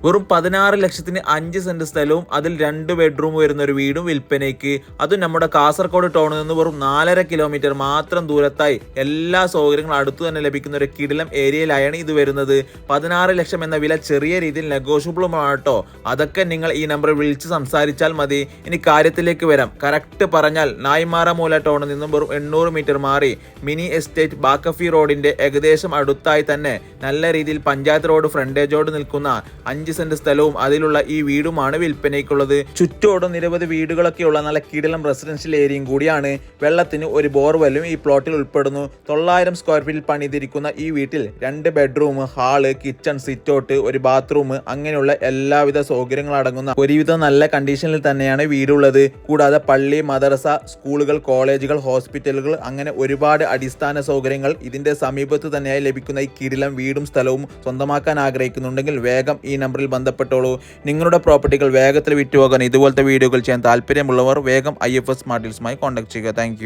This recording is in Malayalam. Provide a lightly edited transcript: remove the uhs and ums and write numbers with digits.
വെറും 16 ലക്ഷത്തിന് 5 സെന്റ് സ്ഥലവും അതിൽ 2 ബെഡ്റൂം വരുന്ന ഒരു വീടും വിൽപ്പനയ്ക്ക്. അതും നമ്മുടെ കാസർഗോഡ് ടൗണിൽ നിന്ന് വെറും 4.5 കിലോമീറ്റർ മാത്രം ദൂരത്തായി എല്ലാ സൗകര്യങ്ങളും അടുത്തു തന്നെ ലഭിക്കുന്ന ഒരു കിടിലം ഏരിയയിലായാണ് ഇത് വരുന്നത്. 16 ലക്ഷം എന്ന വില ചെറിയ രീതിയിൽ നെഗോഷ്യബിളുമാണ് കേട്ടോ. അതൊക്കെ നിങ്ങൾ ഈ നമ്പറിൽ വിളിച്ച് സംസാരിച്ചാൽ മതി. ഇനി കാര്യത്തിലേക്ക് വരാം. കറക്റ്റ് പറഞ്ഞാൽ നായ്മാറമൂല ടൗണിൽ നിന്നും വെറും 800 മീറ്റർ മാറി മിനി എസ്റ്റേറ്റ് ബാക്കഫി റോഡിന്റെ ഏകദേശം അടുത്തായി തന്നെ നല്ല രീതിയിൽ പഞ്ചായത്ത് റോഡ് ഫ്രണ്ടേജോട് നിൽക്കുന്ന 5 സെന്റ് സ്ഥലവും അതിലുള്ള ഈ വീടുമാണ് വിൽപ്പനയ്ക്കുള്ളത്. ചുറ്റോടും നിരവധി വീടുകളൊക്കെയുള്ള നല്ല കിടിലം റെസിഡൻഷ്യൽ ഏരിയയും കൂടിയാണ്. വെള്ളത്തിന് ഒരു ബോർവെല്ലും ഈ പ്ലോട്ടിൽ ഉൾപ്പെടുന്നു. 900 സ്ക്വയർ ഫീറ്റിൽ പണിതിരിക്കുന്ന ഈ വീട്ടിൽ 2 ബെഡ്റൂം, ഹാള്, കിച്ചൺ, സിറ്റൗട്ട്, ഒരു ബാത്റൂം, അങ്ങനെയുള്ള എല്ലാവിധ സൗകര്യങ്ങളും അടങ്ങുന്ന ഒരുവിധം നല്ല കണ്ടീഷനിൽ തന്നെയാണ് വീടുള്ളത്. കൂടാതെ പള്ളി, മദ്രസ, സ്കൂളുകൾ, കോളേജുകൾ, ഹോസ്പിറ്റലുകൾ, അങ്ങനെ ഒരുപാട് അടിസ്ഥാന സൗകര്യങ്ങൾ ഇതിന്റെ സമീപത്ത് തന്നെയായി ലഭിക്കുന്ന ഈ കിടിലം വീടും സ്ഥലവും സ്വന്തമാക്കാൻ ആഗ്രഹിക്കുന്നുണ്ടെങ്കിൽ വേഗം ഈ നമ്പറിൽ ബന്ധപ്പെട്ടോളൂ. നിങ്ങളുടെ പ്രോപ്പർട്ടികൾ വേഗത്തിൽ വിറ്റുപോകാൻ ഇതുപോലത്തെ വീഡിയോകൾ ചെയ്യാൻ താല്പര്യമുള്ളവർ വേഗം IFS സ്മാർട്ട് ഡീൽസുമായി കോൺടാക്ട് ചെയ്യുക. താങ്ക്